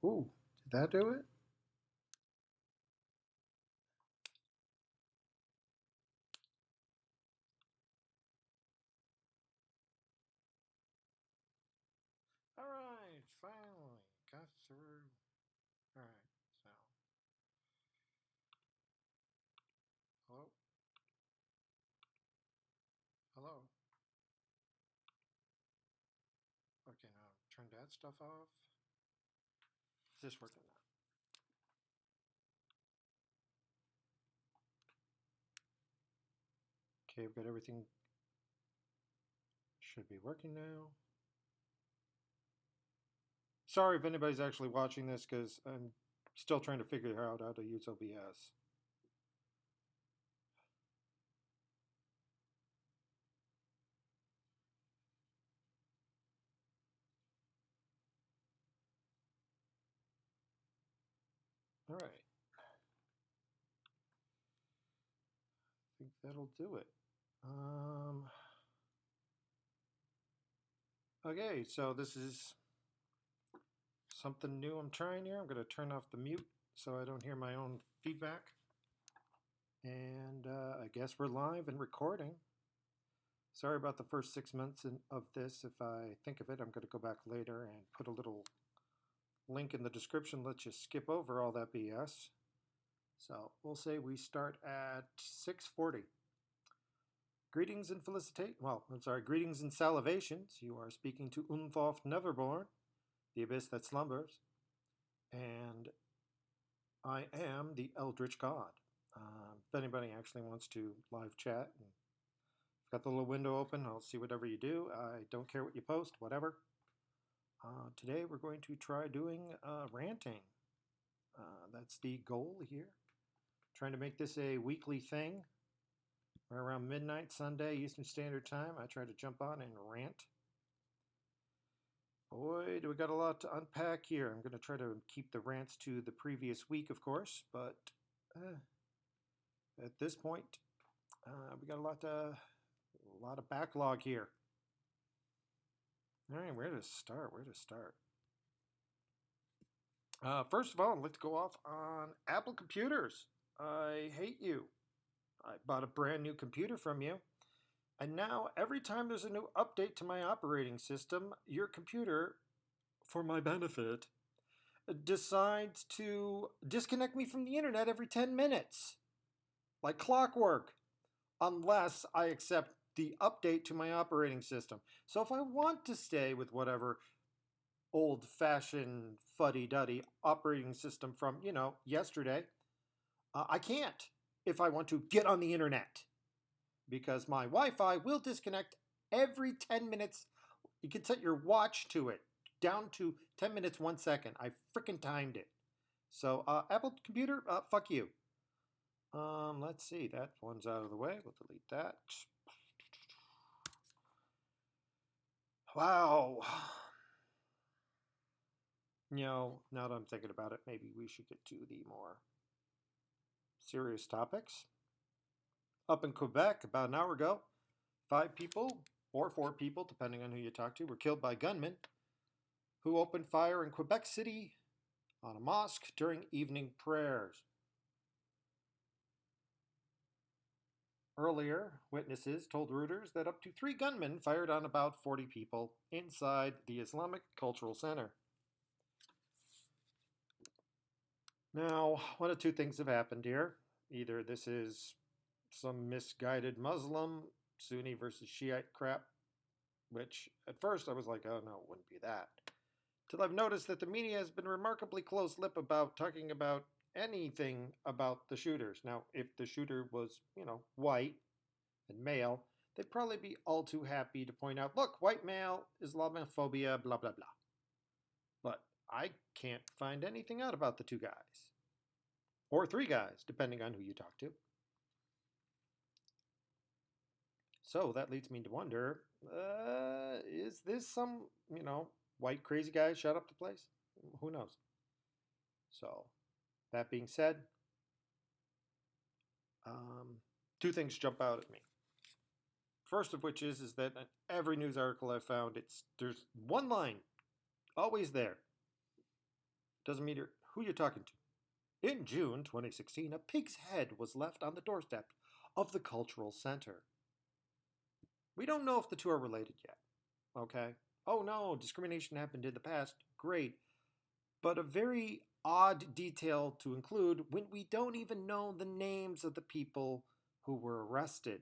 Ooh, did that do it? All right, finally got through. All right, so hello, hello. Okay, now turn that stuff off. Is this working now? Okay, we've got everything. Should be working now. Sorry if anybody's actually watching this because I'm still trying to figure out how to use OBS. All right. I think that'll do it. Okay, so this is something new I'm trying here. I'm going to turn off the mute so I don't hear my own feedback. And I guess we're live and recording. Sorry about the first 6 months of this. If I think of it, I'm going to go back later and put a little link in the description. Let's just skip over all that BS. So we'll say we start at 6:40. Greetings and greetings and salivations. You are speaking to Unthoth Neverborn, the abyss that slumbers, and I am the Eldritch God. If anybody actually wants to live chat, and got the little window open, I'll see whatever you do. I don't care what you post, whatever. Today we're going to try doing ranting. That's the goal here. Trying to make this a weekly thing. Right around midnight Sunday Eastern Standard Time, I try to jump on and rant. Boy, do we got a lot to unpack here. I'm going to try to keep the rants to the previous week, of course, but at this point, we got a lot of backlog here. All right, where to start? First of all, let's go off on Apple computers. I hate you. I bought a brand new computer from you, and now every time there's a new update to my operating system, your computer, for my benefit, decides to disconnect me from the internet every 10 minutes, like clockwork, unless I accept the update to my operating system. So if I want to stay with whatever old-fashioned fuddy-duddy operating system from, yesterday, I can't if I want to get on the internet because my Wi-Fi will disconnect every 10 minutes. You can set your watch to it down to 10 minutes, 1 second. I freaking timed it. So Apple computer, fuck you. Let's see, that one's out of the way. We'll delete that. Wow. Now that I'm thinking about it, maybe we should get to the more serious topics. Up in Quebec, about an hour ago, 5 people, or 4 people, depending on who you talk to, were killed by gunmen who opened fire in Quebec City on a mosque during evening prayers. Earlier, witnesses told Reuters that up to 3 gunmen fired on about 40 people inside the Islamic Cultural Center. Now, one of 2 things have happened here. Either this is some misguided Muslim, Sunni versus Shiite crap, which at first I was like, oh no, it wouldn't be that. Till I've noticed that the media has been remarkably close-lipped about talking about anything about the shooters. Now, if the shooter was, white and male, they'd probably be all too happy to point out, look, white male, Islamophobia, blah, blah, blah. But I can't find anything out about the 2 guys. Or 3 guys, depending on who you talk to. So that leads me to wonder, is this some, white crazy guy shot up the place? Who knows? So, that being said, 2 things jump out at me. First of which is that in every news article I've found, there's one line, always there. Doesn't matter who you're talking to. In June 2016, a pig's head was left on the doorstep of the cultural center. We don't know if the two are related yet. Okay? Oh no, discrimination happened in the past. Great. But a very odd detail to include when we don't even know the names of the people who were arrested.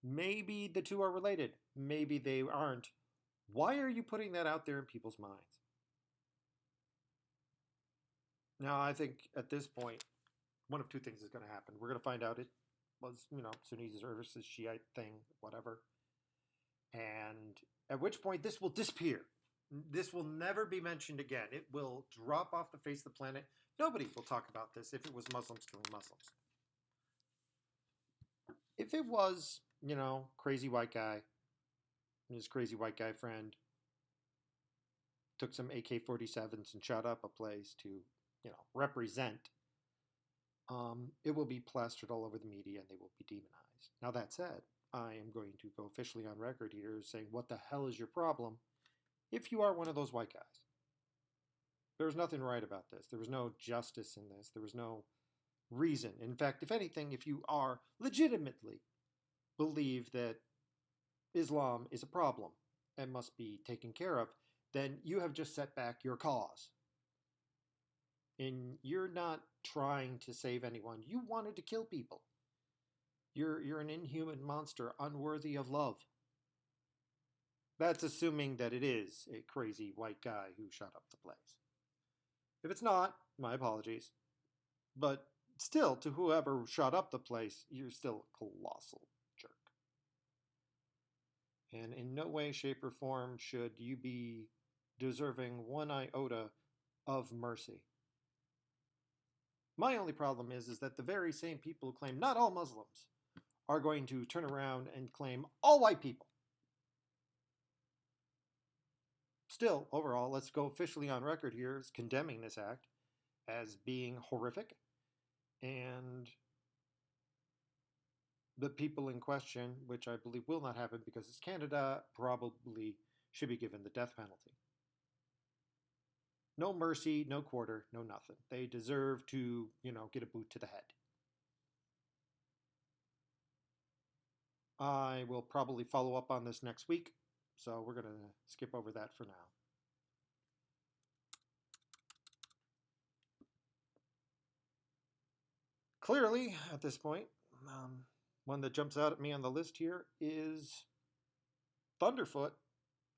Maybe the two are related. Maybe they aren't. Why are you putting that out there in people's minds? Now, I think at this point, one of two things is going to happen. We're going to find out it was, Sunnis versus Shiite thing, whatever. And at which point this will disappear. This will never be mentioned again. It will drop off the face of the planet. Nobody will talk about this if it was Muslims killing Muslims. If it was, crazy white guy, and his crazy white guy friend took some AK-47s and shot up a place to, represent, it will be plastered all over the media and they will be demonized. Now, that said, I am going to go officially on record here saying, what the hell is your problem if you are one of those white guys? There was nothing right about this. There was no justice in this. There was no reason. In fact, if anything, if you are legitimately believe that Islam is a problem and must be taken care of, then you have just set back your cause. And you're not trying to save anyone. You wanted to kill people. You're an inhuman monster, unworthy of love. That's assuming that it is a crazy white guy who shot up the place. If it's not, my apologies. But still, to whoever shot up the place, you're still a colossal jerk. And in no way, shape, or form should you be deserving one iota of mercy. My only problem is that the very same people who claim not all Muslims are going to turn around and claim all white people. Still, overall, let's go officially on record here as condemning this act as being horrific, and the people in question, which I believe will not happen because it's Canada, probably should be given the death penalty. No mercy, no quarter, no nothing. They deserve to, get a boot to the head. I will probably follow up on this next week, so we're going to skip over that for now. Clearly, at this point, one that jumps out at me on the list here is Thunderfoot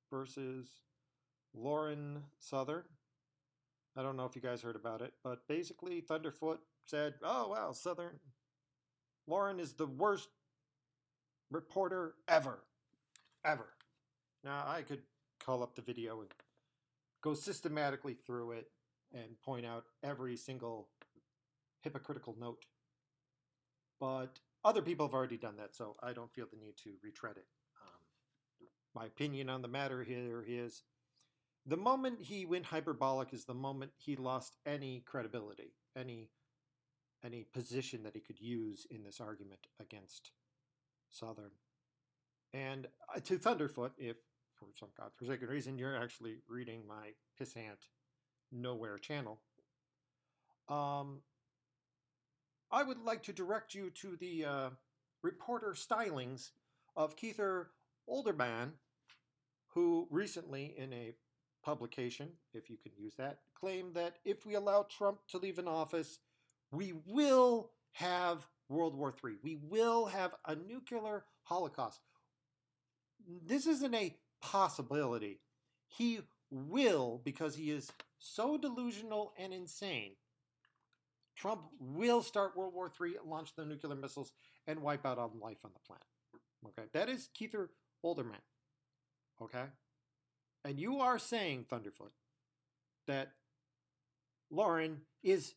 versus Lauren Southern. I don't know if you guys heard about it, but basically Thunderfoot said, oh, wow, Lauren is the worst reporter ever. Now, I could call up the video and go systematically through it and point out every single hypocritical note. But other people have already done that, so I don't feel the need to retread it. My opinion on the matter here is the moment he went hyperbolic is the moment he lost any credibility, any position that he could use in this argument against Southern. And to Thunderfoot, if for some godforsaken reason you're actually reading my pissant nowhere channel, I would like to direct you to the reporter stylings of Keither Olderman, who recently in a publication, if you can use that, claimed that if we allow Trump to leave in office, we will have World War III. We will have a nuclear holocaust. This isn't a possibility. He will, because he is so delusional and insane. Trump will start World War III, launch the nuclear missiles, and wipe out all life on the planet. Okay, that is Keither Olderman. Okay? And you are saying, Thunderfoot, that Lauren is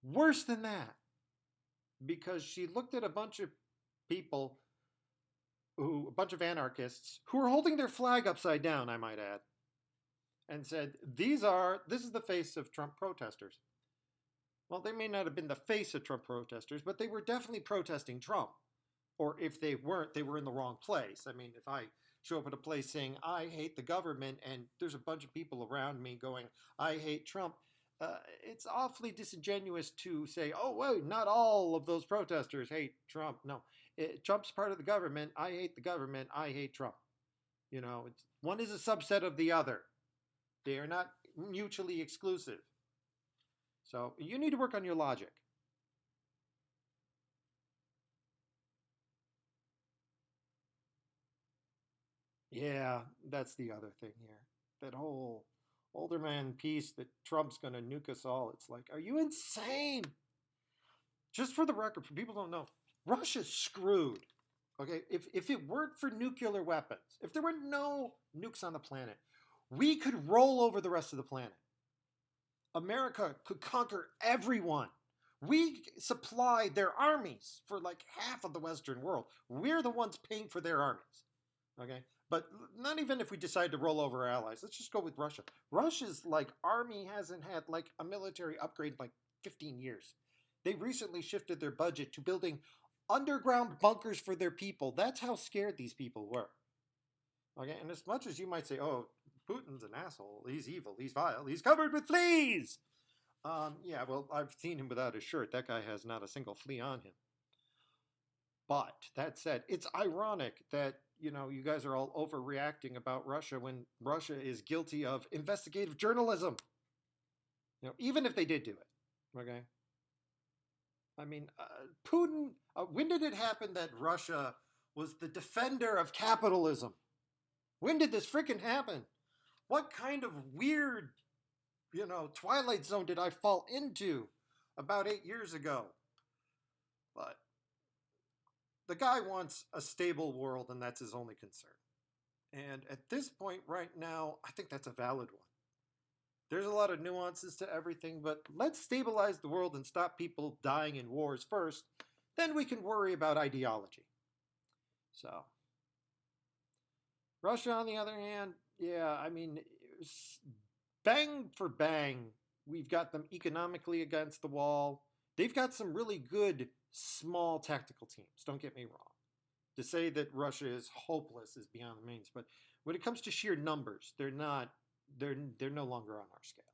worse than that because she looked at a bunch of people, a bunch of anarchists, who were holding their flag upside down, I might add, and said, this is the face of Trump protesters. Well, they may not have been the face of Trump protesters, but they were definitely protesting Trump. Or if they weren't, they were in the wrong place. I mean, if I show up at a place saying, I hate the government, and there's a bunch of people around me going, I hate Trump, it's awfully disingenuous to say, oh, wait, not all of those protesters hate Trump. No, Trump's part of the government. I hate the government. I hate Trump. One is a subset of the other. They are not mutually exclusive. So you need to work on your logic. Yeah, that's the other thing here. That whole older man piece that Trump's going to nuke us all. It's like, are you insane? Just for the record, for people who don't know, Russia's screwed. Okay, if it weren't for nuclear weapons, if there were no nukes on the planet, we could roll over the rest of the planet. America could conquer everyone. We supply their armies for like half of the Western world. We're the ones paying for their armies. Okay, but not even if we decide to roll over our allies. Let's just go with Russia. Russia's like army hasn't had like a military upgrade in like 15 years. They recently shifted their budget to building underground bunkers for their people. That's how scared these people were. Okay, and as much as you might say, oh, Putin's an asshole, he's evil, he's vile, he's covered with fleas. Yeah, well, I've seen him without his shirt. That guy has not a single flea on him. But that said, it's ironic that, you guys are all overreacting about Russia when Russia is guilty of investigative journalism. Even if they did do it. Okay? I mean, Putin, when did it happen that Russia was the defender of capitalism? When did this freaking happen? What kind of weird, Twilight Zone did I fall into about 8 years ago? But the guy wants a stable world, and that's his only concern. And at this point right now, I think that's a valid one. There's a lot of nuances to everything, but let's stabilize the world and stop people dying in wars first. Then we can worry about ideology. So, Russia, on the other hand, yeah, I mean, bang for bang, we've got them economically against the wall. They've got some really good small tactical teams, don't get me wrong. To say that Russia is hopeless is beyond the means, but when it comes to sheer numbers, they're no longer on our scale.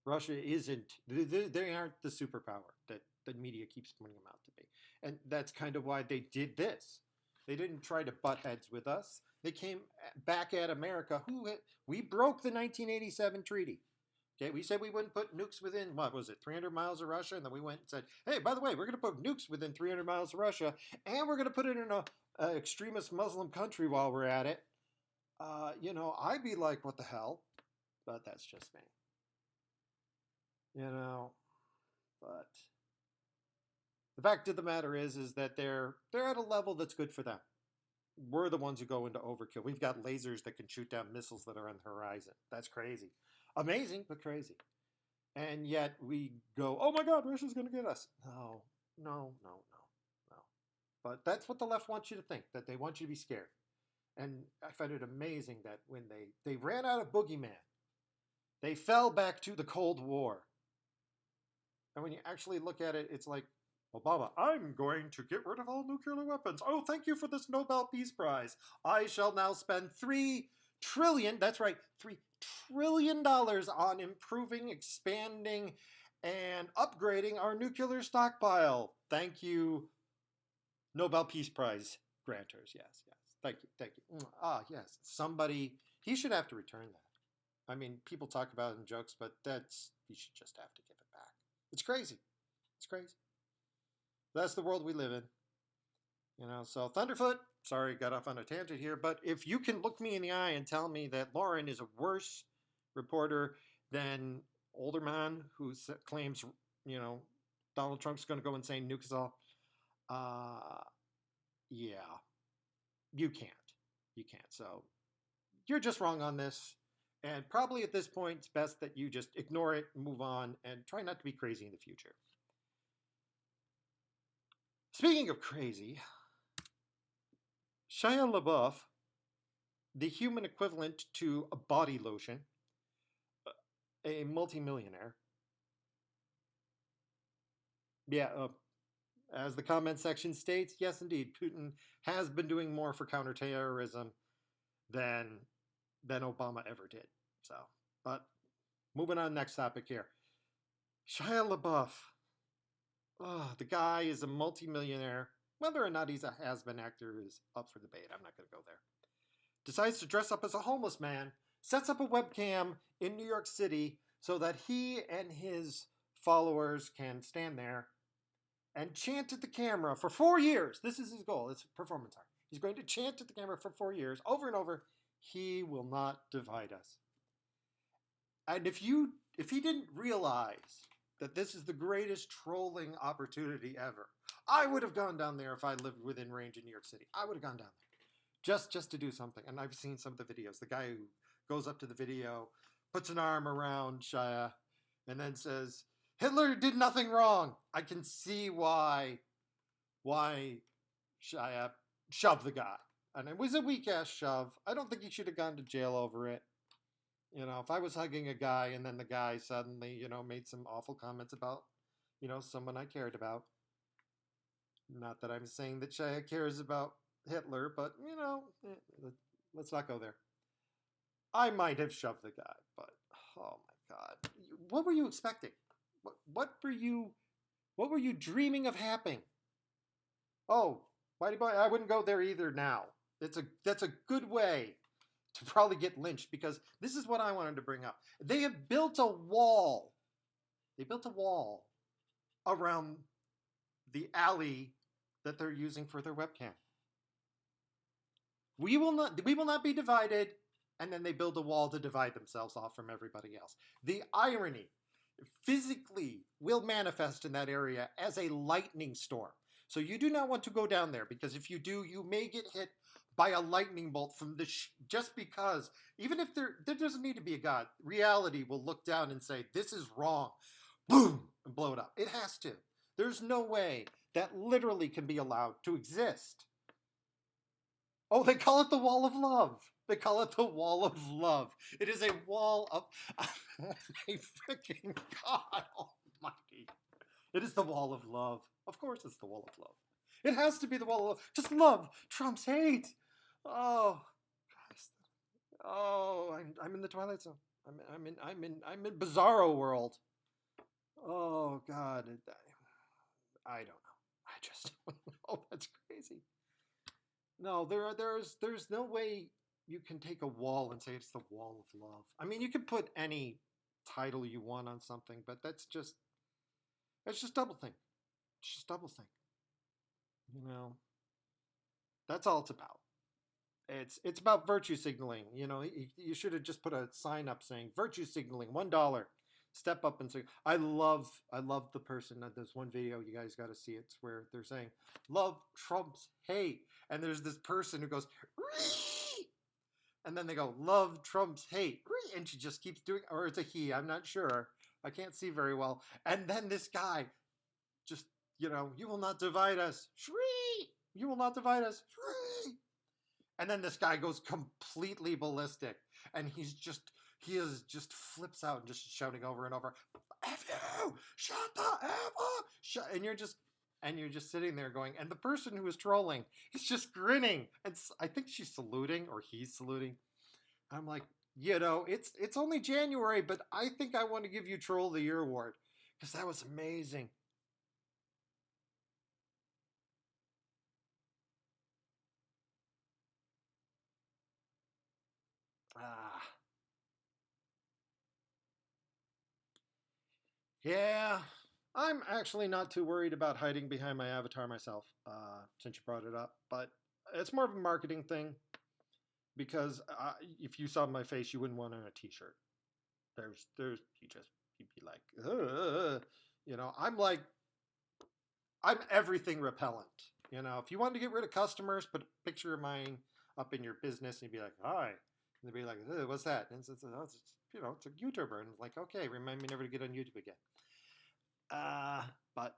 Russia isn't, they aren't the superpower that the media keeps pointing them out to be. And that's kind of why they did this. They didn't try to butt heads with us. They came back at America. We broke the 1987 treaty. Okay, we said we wouldn't put nukes within, 300 miles of Russia? And then we went and said, hey, by the way, we're going to put nukes within 300 miles of Russia, and we're going to put it in an extremist Muslim country while we're at it. I'd be like, what the hell? But that's just me. But the fact of the matter is that they're at a level that's good for them. We're the ones who go into overkill. We've got lasers that can shoot down missiles that are on the horizon. That's crazy. Amazing, but crazy. And yet we go, oh my God, Russia's going to get us. No. But that's what the left wants you to think, that they want you to be scared. And I find it amazing that when they ran out of boogeyman, they fell back to the Cold War. And when you actually look at it, it's like, Obama, I'm going to get rid of all nuclear weapons. Oh, thank you for this Nobel Peace Prize. I shall now spend $3 trillion, that's right, $3 trillion on improving, expanding, and upgrading our nuclear stockpile. Thank you, Nobel Peace Prize grantors. Yes. Thank you. Yes. Somebody, he should have to return that. I mean, people talk about it in jokes, but he should just have to give it back. It's crazy. That's the world we live in. So Thunderfoot, sorry, got off on a tangent here, but if you can look me in the eye and tell me that Lauren is a worse reporter than Olderman, who claims, Donald Trump's going to go insane, nuke us all, yeah, you can't. So you're just wrong on this. And probably at this point, it's best that you just ignore it, move on, and try not to be crazy in the future. Speaking of crazy, Shia LaBeouf, the human equivalent to a body lotion, a multimillionaire. Yeah, as the comment section states, yes, indeed, Putin has been doing more for counterterrorism than Obama ever did. So, but moving on, next topic here. Shia LaBeouf. Oh, the guy is a multimillionaire. Whether or not he's a has-been actor is up for debate. I'm not going to go there. Decides to dress up as a homeless man, sets up a webcam in New York City so that he and his followers can stand there and chant at the camera for 4 years. This is his goal. It's performance art. He's going to chant at the camera for 4 years, over and over. He will not divide us. And if he didn't realize that this is the greatest trolling opportunity ever, I would have gone down there if I lived within range in New York City. I would have gone down there just to do something. And I've seen some of the videos. The guy who goes up to the video, puts an arm around Shia, and then says, Hitler did nothing wrong. I can see why Shia shoved the guy. And it was a weak-ass shove. I don't think he should have gone to jail over it. You know, if I was hugging a guy and then the guy suddenly, made some awful comments about, someone I cared about. Not that I'm saying that Shia cares about Hitler, but, let's not go there. I might have shoved the guy, but, oh my God. What were you expecting? What were you dreaming of happening? Oh, I wouldn't go there either now. That's a good way to probably get lynched, because this is what I wanted to bring up. They have built a wall. They built a wall around the alley that they're using for their webcam. We will not be divided, and then they build a wall to divide themselves off from everybody else. The irony physically will manifest in that area as a lightning storm. So you do not want to go down there, because if you do, you may get hit by a lightning bolt from just because, even if there doesn't need to be a God, reality will look down and say, this is wrong, boom, and blow it up. It has to. There's no way that literally can be allowed to exist. Oh, they call it the Wall of Love. They call it the Wall of Love. It is a wall of a freaking God almighty. It is the Wall of Love. Of course it's the Wall of Love. It has to be the Wall of Love. Just love trumps hate. Oh, Christ. Oh, I'm in the Twilight Zone. I'm in Bizarro world. Oh God, I don't know. I just don't know. That's crazy. No, there's no way you can take a wall and say it's the Wall of Love. I mean, you can put any title you want on something, but that's just doublethink. It's just doublethink. That's all it's about. It's about virtue signaling. You should have just put a sign up saying virtue signaling, $1. Step up and say, I love the person. There's one video, you guys got to see it. It's where they're saying love trumps hate, and there's this person who goes, Ree! And then they go, love trumps hate, Ree! And she just keeps doing, or it's a he, I'm not sure, I can't see very well. And then this guy just, you will not divide us, Shri! You will not divide us, Shri! And then this guy goes completely ballistic, and he just flips out and just shouting over and over, F you! Shut the F up! And you're just sitting there going, and the person who is trolling is just grinning. And I think she's saluting, or he's saluting. I'm like, it's only January, but I think I want to give you Troll of the Year award, because that was amazing. Yeah, I'm actually not too worried about hiding behind my avatar myself, since you brought it up. But it's more of a marketing thing, because if you saw my face, you wouldn't want it on a T-shirt. You'd be like, I'm everything repellent. If you wanted to get rid of customers, put a picture of mine up in your business, and you'd be like, hi. And they'd be like, what's that? And it's a YouTuber. And it's like, okay, remind me never to get on YouTube again. But,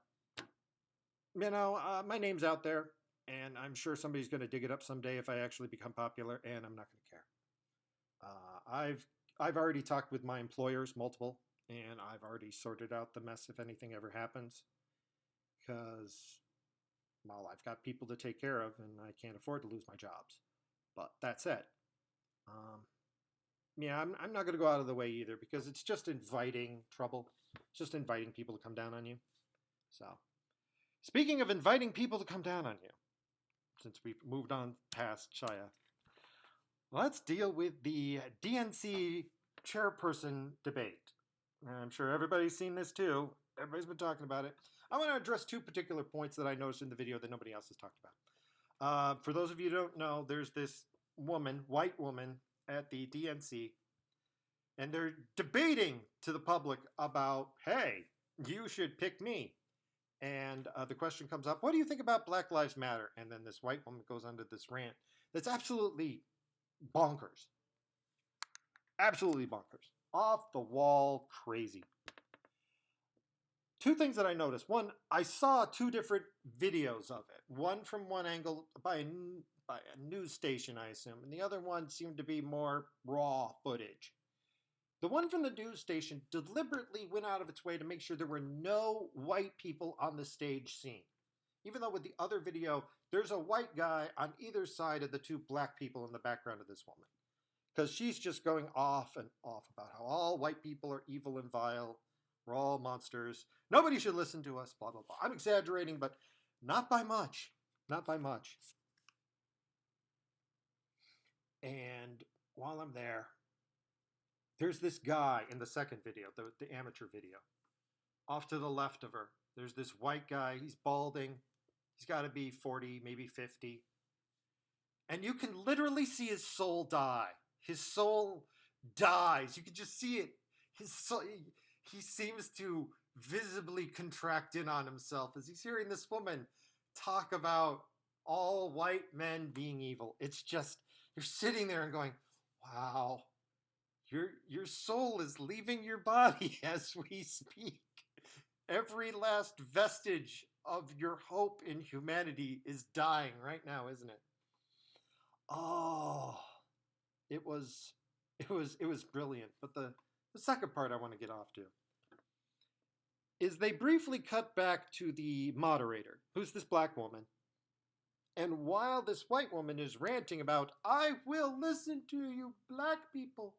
my name's out there, and I'm sure somebody's going to dig it up someday if I actually become popular, and I'm not going to care. I've already talked with my employers, multiple, and I've already sorted out the mess if anything ever happens, because, well, I've got people to take care of, and I can't afford to lose my jobs. But that said, Um, yeah, I'm not going to go out of the way either because it's just inviting trouble. It's just inviting people to come down on you. So, speaking of inviting people to come down on you, since we've moved on past Chaya, let's deal with the DNC chairperson debate. I'm sure everybody's seen this too. Everybody's been talking about it. I want to address two particular points that I noticed in the video that nobody else has talked about. For those of you who don't know, there's this woman, white woman, at the DNC, and they're debating to the public about, hey, you should pick me. And the question comes up, what do you think about Black Lives Matter? And then this white woman goes under this rant that's absolutely bonkers. Absolutely bonkers. Off the wall crazy. Two things that I noticed. One, I saw two different videos of it. One from one angle by a news station, I assume, and the other one seemed to be more raw footage. The one from the news station deliberately went out of its way to make sure there were no white people on the stage scene. Even though with the other video, there's a white guy on either side of the two black people in the background of this woman. Because she's just going off and off about how all white people are evil and vile. We're all monsters. Nobody should listen to us, blah, blah, blah. I'm exaggerating, but not by much. Not by much. And while I'm there, there's this guy in the second video, the amateur video. Off to the left of her, there's this white guy. He's balding. He's got to be 40, maybe 50. And you can literally see his soul die. His soul dies. You can just see it. His soul, he seems to visibly contract in on himself as he's hearing this woman talk about all white men being evil. It's just, you're sitting there and going, wow, your soul is leaving your body as we speak. Every last vestige of your hope in humanity is dying right now, isn't it? Oh, it was brilliant. But the second part I want to get off to is they briefly cut back to the moderator, who's this black woman. And while this white woman is ranting about, I will listen to you black people.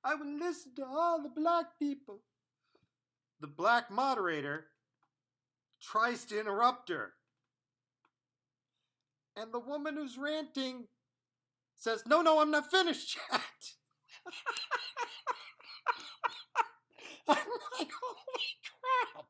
I will listen to all the black people. The black moderator tries to interrupt her. And the woman who's ranting says, no, I'm not finished yet. I'm like, holy crap.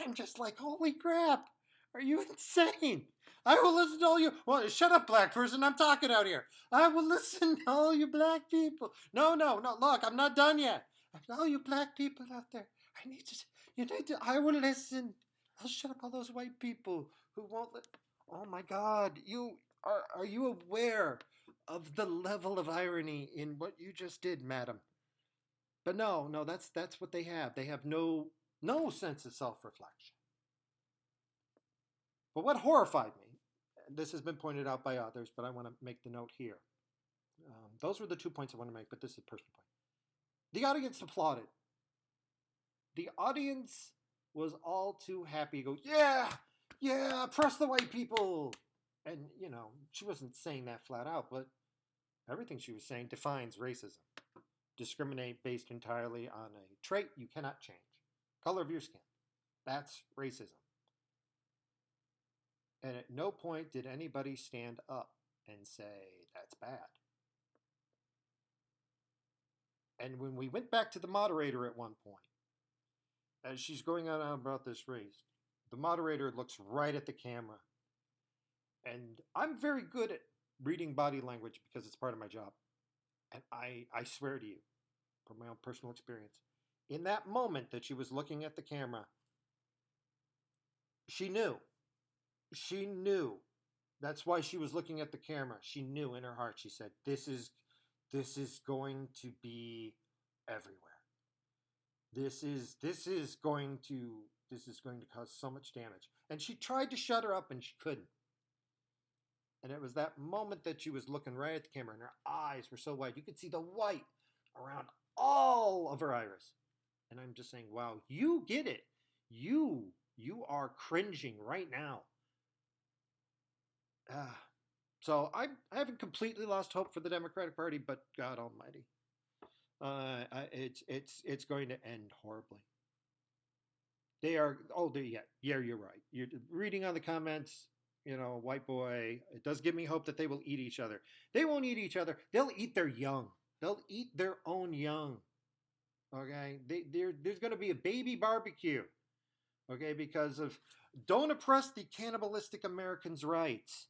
I'm just like, holy crap. Are you insane? I will listen to all you. Well, shut up, black person. I'm talking out here. I will listen to all you black people. No. Look, I'm not done yet. All you black people out there. I will listen. I'll shut up all those white people who won't Oh my God. Are you aware of the level of irony in what you just did, madam? But no, that's what they have. They have no sense of self-reflection. But what horrified me, and this has been pointed out by others, but I want to make the note here. Those were the 2 points I want to make, but this is a personal point. The audience applauded. The audience was all too happy to go, yeah, press the white people. And, she wasn't saying that flat out, but everything she was saying defines racism. Discriminate based entirely on a trait you cannot change. Color of your skin. That's racism. And at no point did anybody stand up and say, that's bad. And when we went back to the moderator at one point, as she's going on about this race, the moderator looks right at the camera. And I'm very good at reading body language because it's part of my job. And I swear to you, from my own personal experience, in that moment that she was looking at the camera, she knew. She knew. That's why she was looking at the camera. She knew in her heart. She said, this is going to be everywhere. This is going to cause so much damage. And she tried to shut her up and she couldn't. And it was that moment that she was looking right at the camera and her eyes were so wide. You could see the white around all of her iris. And I'm just saying, wow, you get it. You are cringing right now. So I haven't completely lost hope for the Democratic Party, but God Almighty, it's going to end horribly. They are. Oh, yeah. You're right. You're reading on the comments. White boy. It does give me hope that they will eat each other. They won't eat each other. They'll eat their young. They'll eat their own young. Okay. There's going to be a baby barbecue. Okay, because of don't oppress the cannibalistic Americans' rights.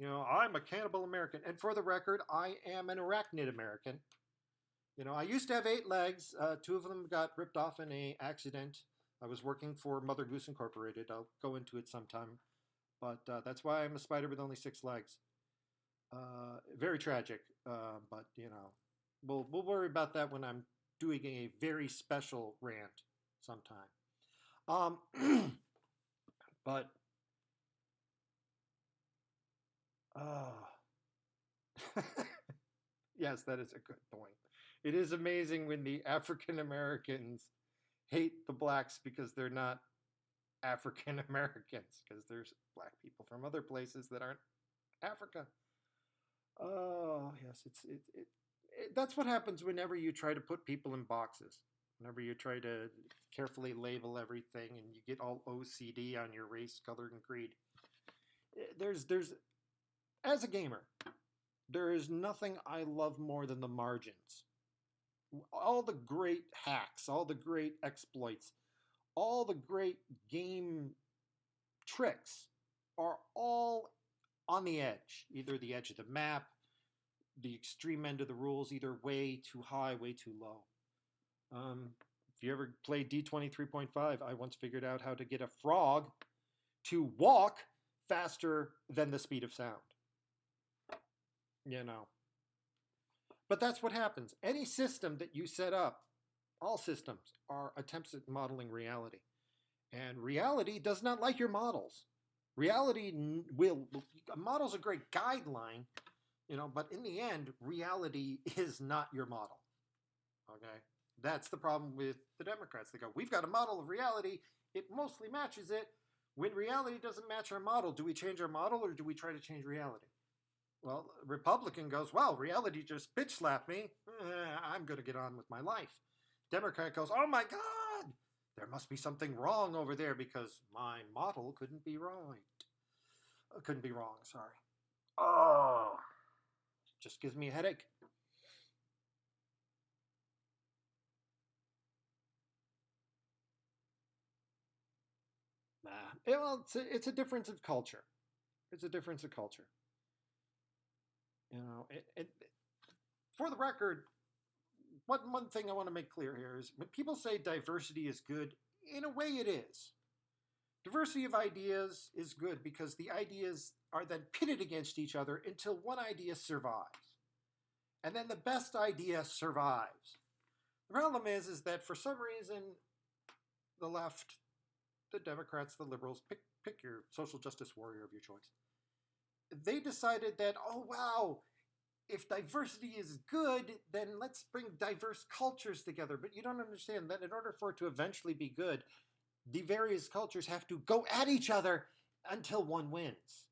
I'm a cannibal American, and for the record, I am an arachnid American. I used to have 8 legs. 2 of them got ripped off in an accident. I was working for Mother Goose Incorporated. I'll go into it sometime. But that's why I'm a spider with only 6 legs. Very tragic. But, we'll worry about that when I'm doing a very special rant sometime. But, yes, that is a good point. It is amazing when the African Americans hate the blacks because they're not African Americans, because there's black people from other places that aren't Africa. Oh, yes, that's what happens whenever you try to put people in boxes. Whenever you try to carefully label everything and you get all OCD on your race, color, and creed. There's as a gamer, there is nothing I love more than the margins. All the great hacks, all the great exploits, all the great game tricks are all on the edge. Either the edge of the map, the extreme end of the rules, either way too high, way too low. If you ever played D20 3.5, I once figured out how to get a frog to walk faster than the speed of sound. But that's what happens. Any system that you set up, all systems are attempts at modeling reality. And reality does not like your models. A model's a great guideline, but in the end, reality is not your model. Okay? That's the problem with the Democrats. They go, we've got a model of reality. It mostly matches it. When reality doesn't match our model, do we change our model or do we try to change reality? Well, Republican goes, well, reality just bitch slapped me. I'm going to get on with my life. Democrat goes, oh my God, there must be something wrong over there because my model couldn't be right. Couldn't be wrong, sorry. Oh, just gives me a headache. Well, it's a difference of culture. It's a difference of culture. For the record, one thing I want to make clear here is when people say diversity is good, in a way it is. Diversity of ideas is good because the ideas are then pitted against each other until one idea survives. And then the best idea survives. The problem is that for some reason, the left, the Democrats, the liberals, pick your social justice warrior of your choice. They decided that, oh wow, if diversity is good, then let's bring diverse cultures together. But you don't understand that in order for it to eventually be good, the various cultures have to go at each other until one wins.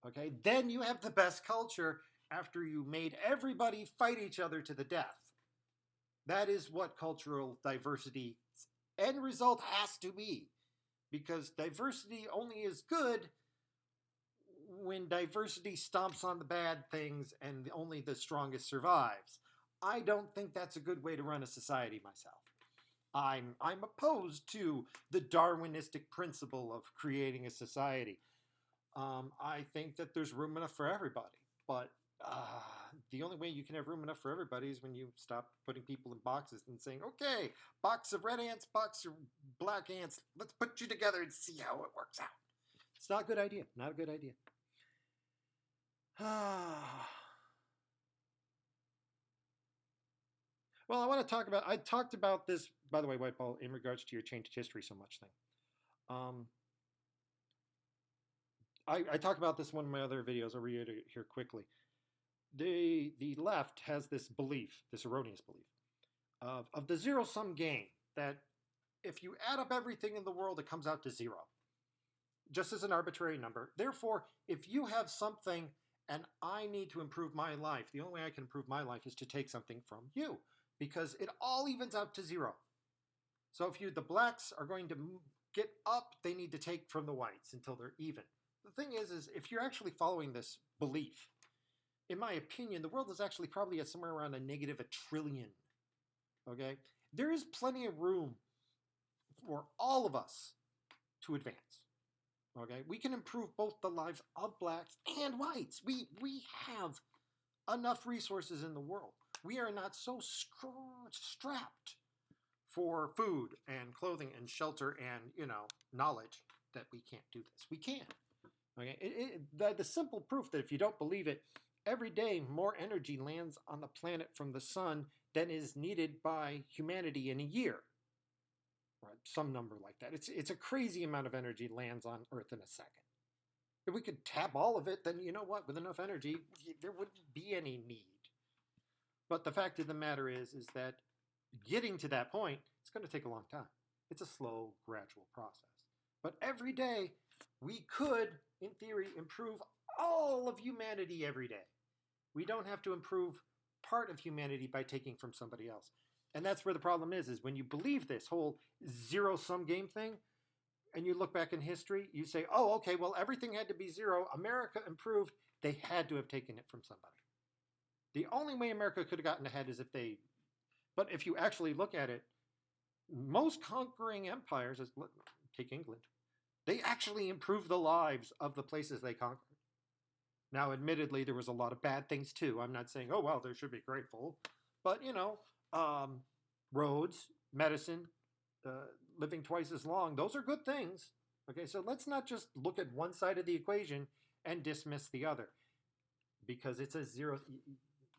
Okay? Then you have the best culture after you made everybody fight each other to the death. That is what cultural diversity's end result has to be. Because diversity only is good when diversity stomps on the bad things and only the strongest survives. I don't think that's a good way to run a society myself. I'm opposed to the Darwinistic principle of creating a society. I think that there's room enough for everybody, but the only way you can have room enough for everybody is when you stop putting people in boxes and saying, okay, box of red ants, box of black ants, let's put you together and see how it works out. It's not a good idea. Not a good idea. Well, I talked about this, by the way, White Ball, in regards to your changed history so much thing. I talk about this in one of my other videos. I'll read it here quickly. The left has this belief, this erroneous belief, of the zero-sum game, that if you add up everything in the world, it comes out to 0, just as an arbitrary number. Therefore, if you have something and I need to improve my life. The only way I can improve my life is to take something from you, because it all evens out to zero. So if the blacks are going to get up, they need to take from the whites until they're even. The thing is if you're actually following this belief, in my opinion, the world is actually probably at somewhere around a negative $1 trillion. Okay? There is plenty of room for all of us to advance. Okay? We can improve both the lives of blacks and whites. We have enough resources in the world. We are not so strapped for food and clothing and shelter and, knowledge that we can't do this. We can. Okay? The simple proof that if you don't believe it, every day more energy lands on the planet from the sun than is needed by humanity in a year. Right? Some number like that. It's a crazy amount of energy lands on Earth in a second. If we could tap all of it, then you know what? With enough energy, there wouldn't be any need. But the fact of the matter is that getting to that point, it's going to take a long time. It's a slow, gradual process. But every day, we could, in theory, improve all of humanity every day. We don't have to improve part of humanity by taking from somebody else. And that's where the problem is when you believe this whole zero-sum game thing, and you look back in history, you say, oh, okay, well, everything had to be zero. America improved. They had to have taken it from somebody. The only way America could have gotten ahead is if they... But if you actually look at it, most conquering empires, take England, they actually improved the lives of the places they conquered. Now, admittedly, there was a lot of bad things too. I'm not saying, oh, well, they should be grateful. But, roads, medicine, living twice as long, those are good things. Okay, so let's not just look at one side of the equation and dismiss the other. Because it's a zero.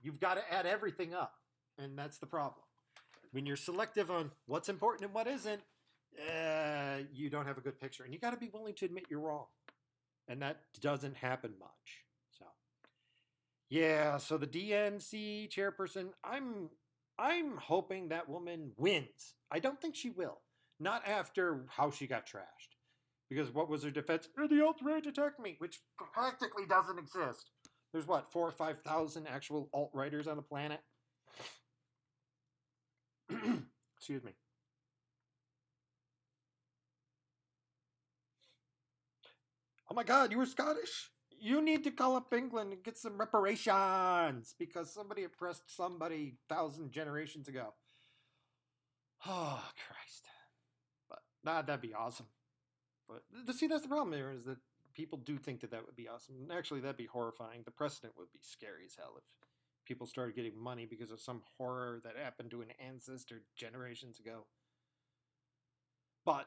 You've got to add everything up. And that's the problem. When you're selective on what's important and what isn't, you don't have a good picture. And you got to be willing to admit you're wrong. And that doesn't happen much. So the DNC chairperson, I'm hoping that woman wins. I don't think she will. Not after how she got trashed. Because what was her defense? The alt-right attacked me, which practically doesn't exist. There's 4,000 or 5,000 actual alt-righters on the planet. Excuse me. Oh my God, you were Scottish. You need to call up England and get some reparations because somebody oppressed somebody 1,000 generations ago. Oh, Christ. But that'd be awesome. But see, that's the problem here is that people do think that would be awesome. And actually, that'd be horrifying. The precedent would be scary as hell if people started getting money because of some horror that happened to an ancestor generations ago. But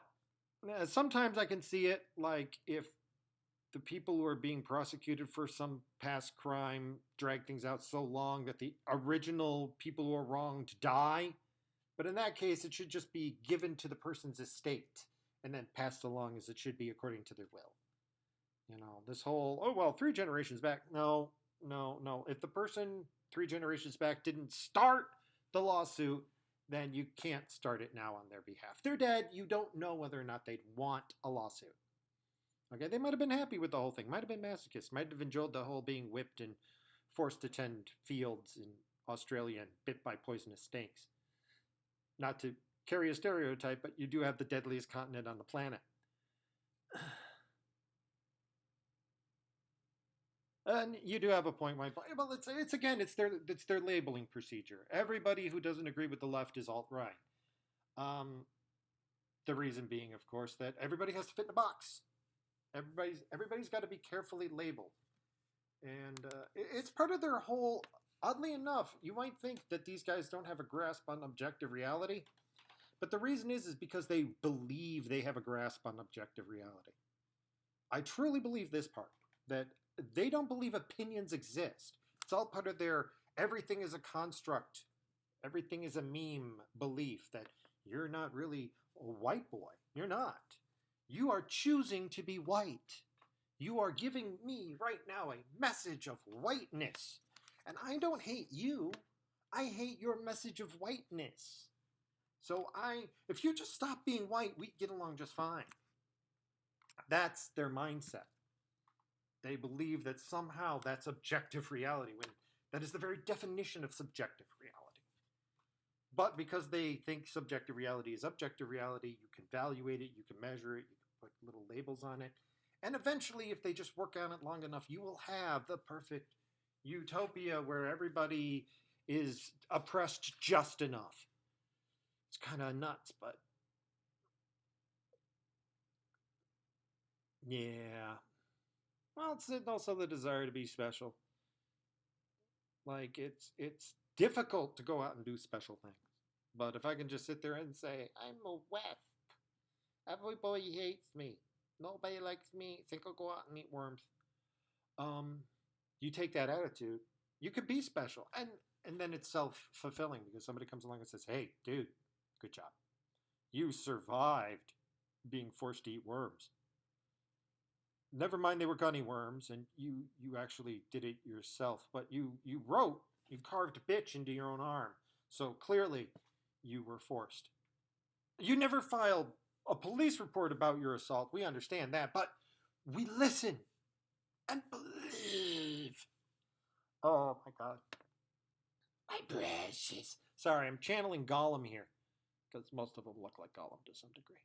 sometimes I can see it, like if the people who are being prosecuted for some past crime drag things out so long that the original people who are wronged die. But in that case, it should just be given to the person's estate and then passed along as it should be according to their will. This whole, 3 generations back. No. If the person 3 generations back didn't start the lawsuit, then you can't start it now on their behalf. They're dead. You don't know whether or not they'd want a lawsuit. Okay, they might have been happy with the whole thing. Might have been masochists. Might have enjoyed the whole being whipped and forced to tend fields in Australia and bit by poisonous snakes. Not to carry a stereotype, but you do have the deadliest continent on the planet. And you do have a point. Well, it's their labeling procedure. Everybody who doesn't agree with the left is alt-right. The reason being, of course, that everybody has to fit in a box. Everybody's got to be carefully labeled, and it's part of their whole. Oddly enough, you might think that these guys don't have a grasp on objective reality, but the reason is because they believe they have a grasp on objective reality. I truly believe this part, that they don't believe opinions exist. It's all part of their everything is a construct, everything is a meme belief that you're not really a white boy. You're not. You are choosing to be white. You are giving me right now a message of whiteness. And I don't hate you. I hate your message of whiteness. So if you just stop being white, we get along just fine. That's their mindset. They believe that somehow that's objective reality, when that is the very definition of subjective reality. But because they think subjective reality is objective reality, you can evaluate it, you can measure it, you can put little labels on it. And eventually, if they just work on it long enough, you will have the perfect utopia where everybody is oppressed just enough. It's kind of nuts, but yeah. Well, it's also the desire to be special. Like it's difficult to go out and do special things. But if I can just sit there and say, I'm a wesp, everybody hates me, nobody likes me, think I'll go out and eat worms. You take that attitude, you could be special. And then it's self-fulfilling because somebody comes along and says, hey, dude, good job. You survived being forced to eat worms. Never mind they were gunny worms, and you actually did it yourself. But you carved bitch into your own arm. So clearly you were forced. You never filed a police report about your assault. We understand that, but we listen and believe. Oh my God. My precious. Sorry, I'm channeling Gollum here because most of them look like Gollum to some degree.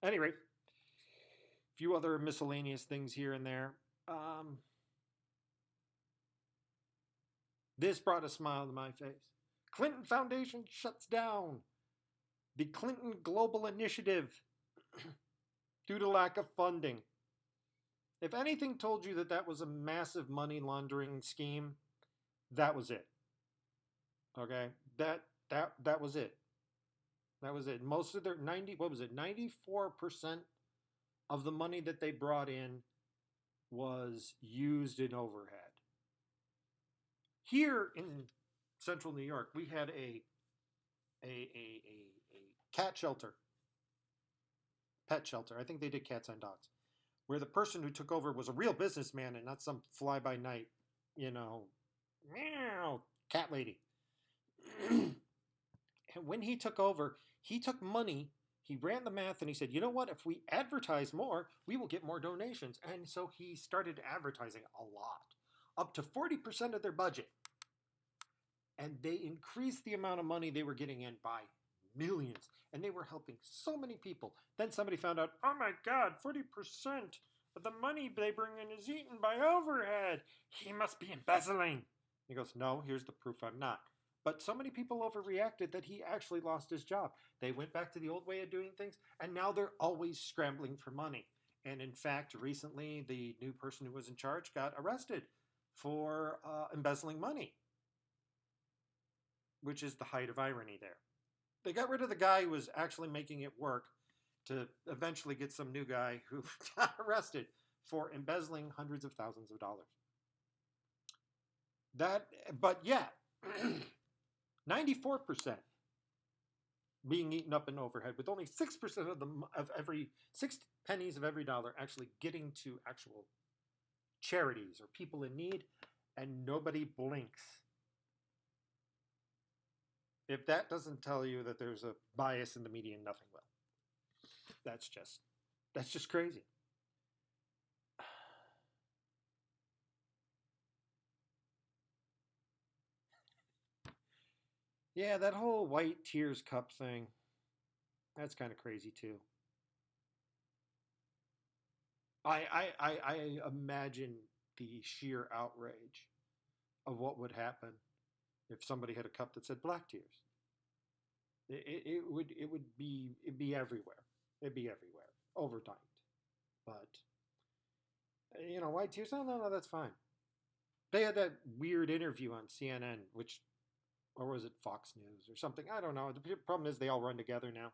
Anyway, a few other miscellaneous things here and there. This brought a smile to my face. Clinton Foundation shuts down the Clinton Global Initiative due to lack of funding. If anything told you that that was a massive money laundering scheme, that was it. Okay? That was it. That was it. Most of their 94% of the money that they brought in was used in overhead. Here in central New York, we had a cat shelter, pet shelter. I think they did cats and dogs, where the person who took over was a real businessman and not some fly-by-night, meow, cat lady. And when he took over, he took money, he ran the math, and he said, you know what, if we advertise more, we will get more donations. And so he started advertising a lot, up to 40% of their budget. And they increased the amount of money they were getting in by millions. And they were helping so many people. Then somebody found out, oh my God, 40% of the money they bring in is eaten by overhead. He must be embezzling. He goes, no, here's the proof I'm not. But so many people overreacted that he actually lost his job. They went back to the old way of doing things, and now they're always scrambling for money. And in fact, recently, the new person who was in charge got arrested for embezzling money, which is the height of irony there. They got rid of the guy who was actually making it work to eventually get some new guy who got arrested for embezzling hundreds of thousands of dollars. But yeah, 94% being eaten up in overhead, with only 6% of every 6 pennies of every dollar actually getting to actual charities or people in need, and nobody blinks. If that doesn't tell you that there's a bias in the media, nothing will. That's just crazy. Yeah, that whole white tears cup thing, that's kind of crazy too. I imagine the sheer outrage of what would happen if somebody had a cup that said black tears. It'd be everywhere. It'd be everywhere, overtimed. But white tears, no, that's fine. They had that weird interview on CNN, or was it Fox News or something? I don't know. The problem is they all run together now.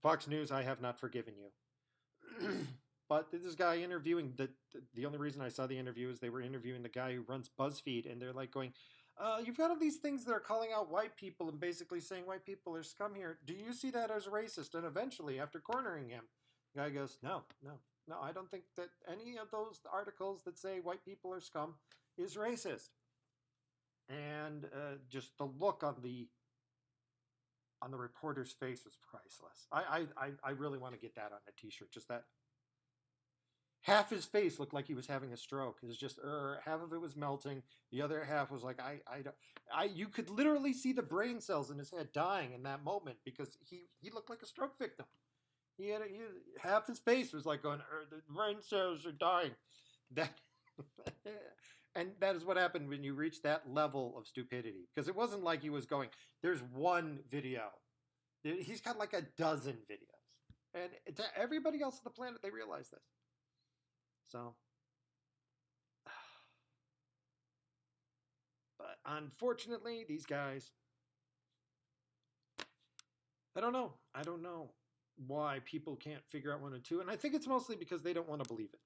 Fox News, I have not forgiven you. But this guy interviewing, the only reason I saw the interview is they were interviewing the guy who runs BuzzFeed, and they're like going, you've got all these things that are calling out white people and basically saying white people are scum here. Do you see that as racist? And eventually, after cornering him, the guy goes, no, I don't think that any of those articles that say white people are scum is racist. And just the look on the reporter's face was priceless. I really want to get that on a t-shirt, just that half his face looked like he was having a stroke. It was just half of it was melting. The other half was like you could literally see the brain cells in his head dying in that moment because he looked like a stroke victim. Half his face was like going, the brain cells are dying. That and that is what happened when you reach that level of stupidity. Because it wasn't like he was going, there's one video. He's got like a dozen videos. And to everybody else on the planet, they realize this. So, but unfortunately, these guys, I don't know. I don't know why people can't figure out 1 and 2. And I think it's mostly because they don't want to believe it.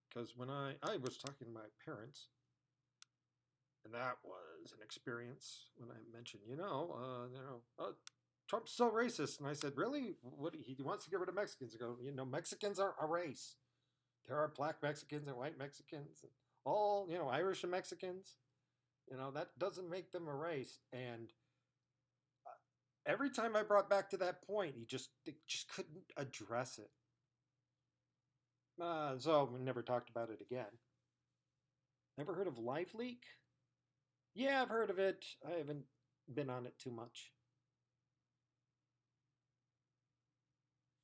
Because when I was talking to my parents, and that was an experience when I mentioned, Trump's so racist. And I said, really? What, he wants to get rid of Mexicans. I go, Mexicans are a race. There are black Mexicans and white Mexicans, and all, Irish and Mexicans. That doesn't make them a race. And every time I brought back to that point, they just couldn't address it. So we never talked about it again. Never heard of Live Leak? Yeah, I've heard of it. I haven't been on it too much.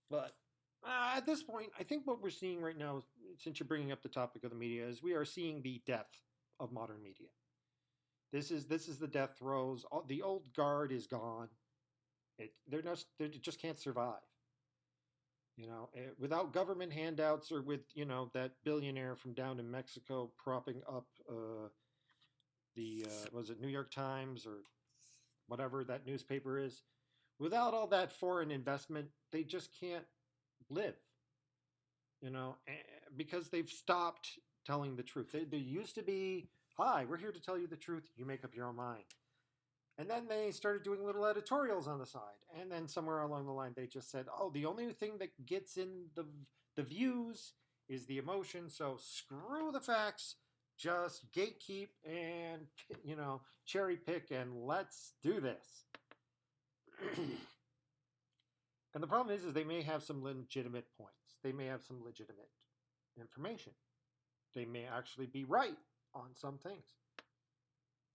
But at this point, I think what we're seeing right now, since you're bringing up the topic of the media, is we are seeing the death of modern media. This is the death throes. The old guard is gone. They just can't survive. Without government handouts or with, that billionaire from down in Mexico propping up was it New York Times or whatever that newspaper is. Without all that foreign investment, they just can't live, because they've stopped telling the truth. There used to be, hi, we're here to tell you the truth. You make up your own mind. And then they started doing little editorials on the side. And then somewhere along the line, they just said, oh, the only thing that gets in the views is the emotion. So screw the facts. Just gatekeep and, cherry pick and let's do this. And the problem is they may have some legitimate points. They may have some legitimate information. They may actually be right on some things.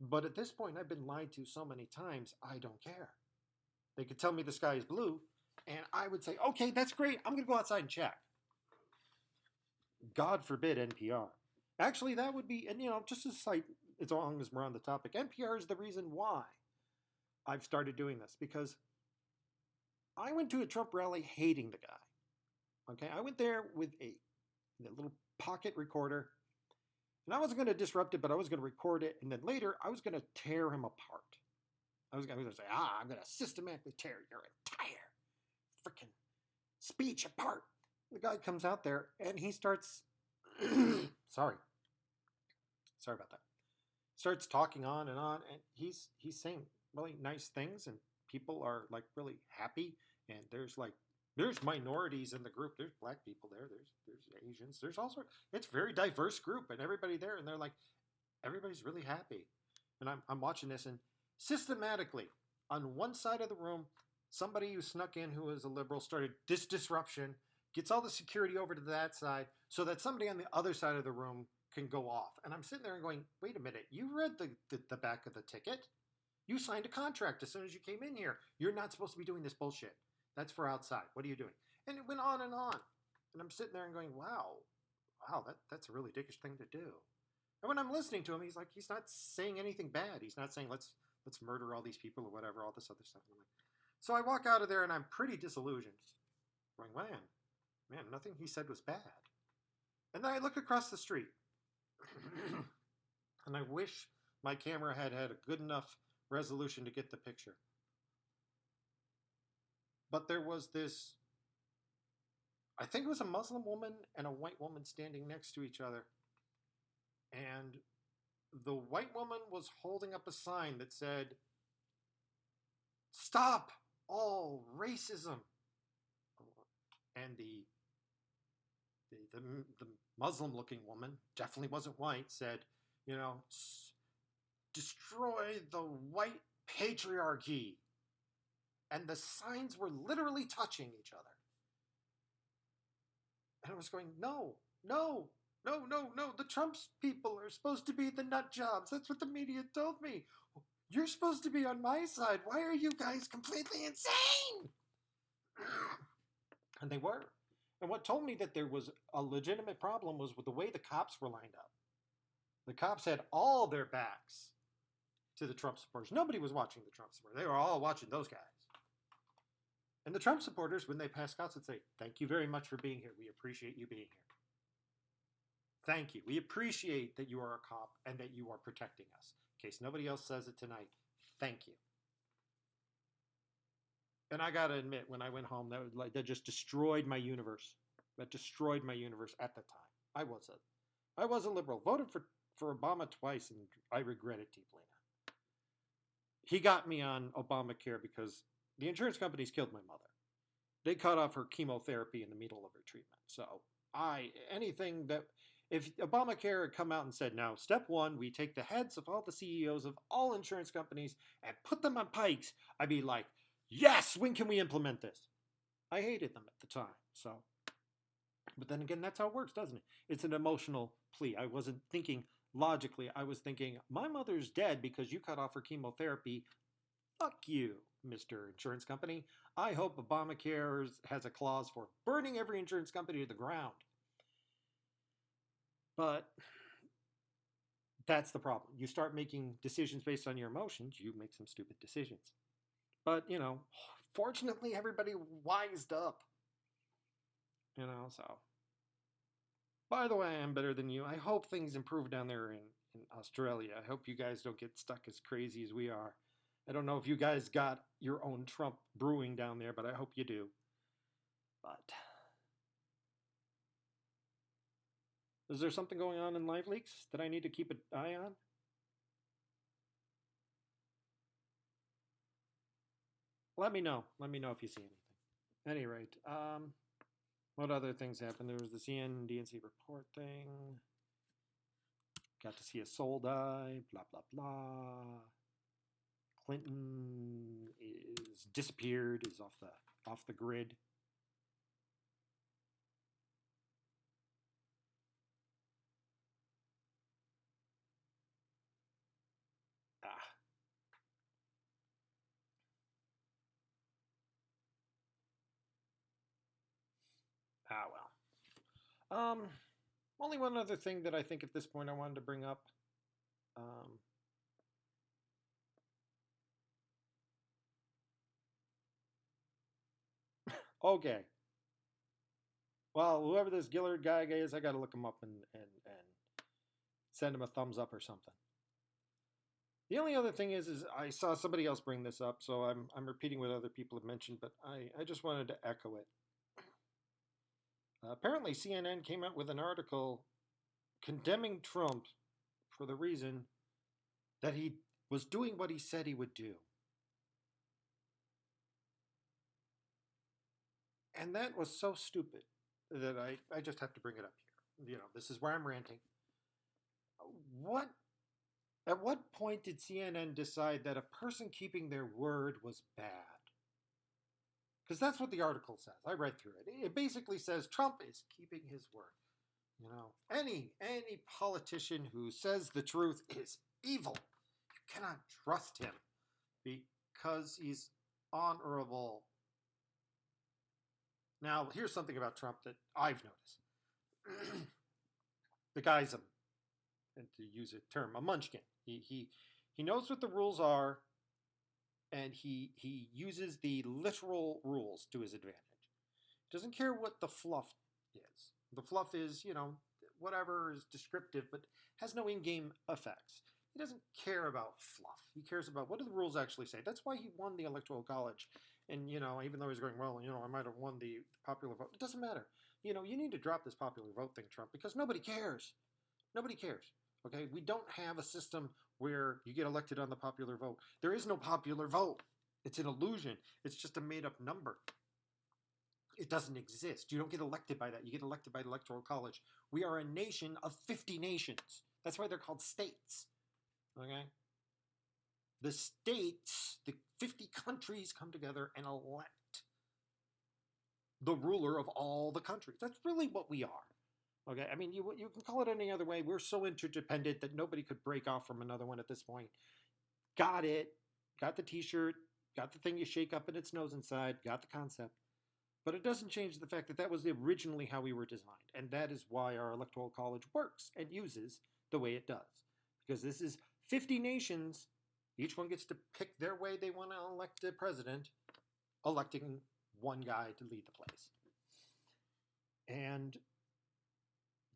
But at this point, I've been lied to so many times, I don't care. They could tell me the sky is blue, and I would say, okay, that's great. I'm going to go outside and check. God forbid NPR. Actually, that would be, and just as as long as we're on the topic, NPR is the reason why I've started doing this, because I went to a Trump rally hating the guy. Okay, I went there with a little pocket recorder. And I wasn't going to disrupt it, but I was going to record it. And then later, I was going to tear him apart. I was going to say, I'm going to systematically tear your entire freaking speech apart. The guy comes out there and he starts, sorry about that. Starts talking on. And he's saying really nice things. And people are like really happy. And there's minorities in the group. There's black people there. There's Asians. There's also, it's a very diverse group, and everybody there, and they're like, everybody's really happy. And I'm watching this, and systematically, on one side of the room, somebody who snuck in who was a liberal started this disruption, gets all the security over to that side, so that somebody on the other side of the room can go off. And I'm sitting there and going, wait a minute, you read the back of the ticket. You signed a contract as soon as you came in here. You're not supposed to be doing this bullshit. That's for outside. What are you doing? And it went on. And I'm sitting there and going, wow, that's a really dickish thing to do. And when I'm listening to him, he's not saying anything bad. He's not saying let's murder all these people or whatever, all this other stuff. So I walk out of there and I'm pretty disillusioned. Going, man, nothing he said was bad. And then I look across the street. And I wish my camera had a good enough resolution to get the picture. But there was this, I think it was a Muslim woman and a white woman standing next to each other. And the white woman was holding up a sign that said, "Stop all racism." And the Muslim-looking woman, definitely wasn't white, said, "Destroy the white patriarchy." And the signs were literally touching each other. And I was going, no, no, no, no, no. The Trump's people are supposed to be the nut jobs. That's what the media told me. You're supposed to be on my side. Why are you guys completely insane? And they were. And what told me that there was a legitimate problem was with the way the cops were lined up. The cops had all their backs to the Trump supporters. Nobody was watching the Trump supporters. They were all watching those guys. And the Trump supporters, when they passed out, would say, thank you very much for being here. We appreciate you being here. Thank you. We appreciate that you are a cop and that you are protecting us. In case nobody else says it tonight, thank you. And I got to admit, when I went home, that just destroyed my universe. That destroyed my universe at the time. I was a liberal. Voted for Obama twice, and I regret it deeply now. He got me on Obamacare because the insurance companies killed my mother. They cut off her chemotherapy in the middle of her treatment. So if Obamacare had come out and said, now, step one, we take the heads of all the CEOs of all insurance companies and put them on pikes, I'd be like, yes, when can we implement this? I hated them at the time. So, but then again, that's how it works, doesn't it? It's an emotional plea. I wasn't thinking logically. I was thinking, my mother's dead because you cut off her chemotherapy. Fuck you, Mr. Insurance Company. I hope Obamacare has a clause for burning every insurance company to the ground. But that's the problem. You start making decisions based on your emotions, you make some stupid decisions. But, fortunately, everybody wised up. So. By the way, I'm better than you. I hope things improve down there in Australia. I hope you guys don't get stuck as crazy as we are. I don't know if you guys got your own Trump brewing down there, but I hope you do. But is there something going on in Live Leaks that I need to keep an eye on? Let me know. Let me know if you see anything. At any rate, what other things happened? There was the CNDNC report thing. Got to see a soul die. Blah, blah, blah. Clinton is disappeared, is off the grid. Well. Only one other thing that I think at this point I wanted to bring up. Okay. Well, whoever this Gillard guy is, I got to look him up and send him a thumbs up or something. The only other thing is I saw somebody else bring this up, so I'm repeating what other people have mentioned, but I just wanted to echo it. Apparently, CNN came out with an article condemning Trump for the reason that he was doing what he said he would do. And that was so stupid that I just have to bring it up here. This is where I'm ranting. At what point did CNN decide that a person keeping their word was bad? Because that's what the article says. I read through it. It basically says Trump is keeping his word. Any politician who says the truth is evil. You cannot trust him because he's honorable. Now, here's something about Trump that I've noticed. The guy's and to use a term, a munchkin. He knows what the rules are, and he uses the literal rules to his advantage. He doesn't care what the fluff is. The fluff is, whatever is descriptive, but has no in-game effects. He doesn't care about fluff. He cares about what do the rules actually say. That's why he won the Electoral College. And, even though he's going, well, I might have won the popular vote. It doesn't matter. You need to drop this popular vote thing, Trump, because nobody cares. Nobody cares. Okay? We don't have a system where you get elected on the popular vote. There is no popular vote. It's an illusion. It's just a made-up number. It doesn't exist. You don't get elected by that. You get elected by the Electoral College. We are a nation of 50 nations. That's why they're called states. Okay? The states, the 50 countries come together and elect the ruler of all the countries. That's really what we are. Okay, I mean, you can call it any other way. We're so interdependent that nobody could break off from another one at this point. Got it. Got the T-shirt. Got the thing you shake up in its nose inside. Got the concept. But it doesn't change the fact that that was originally how we were designed, and that is why our electoral college works and uses the way it does. Because this is 50 nations. Each one gets to pick their way they want to elect a president, electing one guy to lead the place. And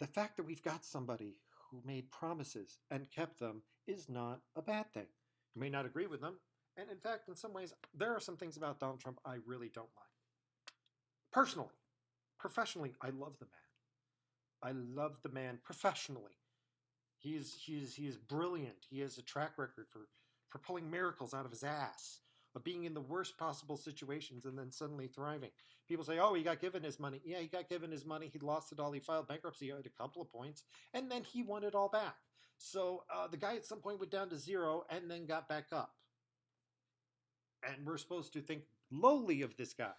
the fact that we've got somebody who made promises and kept them is not a bad thing. You may not agree with them, and in fact, in some ways, there are some things about Donald Trump I really don't like. Personally, professionally, I love the man. I love the man professionally. He is brilliant. He has a track record for pulling miracles out of his ass, of being in the worst possible situations and then suddenly thriving. People say, oh, he got given his money. Yeah, he got given his money. He lost it all. He filed bankruptcy at a couple of points, and then he won it all back. So the guy at some point went down to zero and then got back up. And we're supposed to think lowly of this guy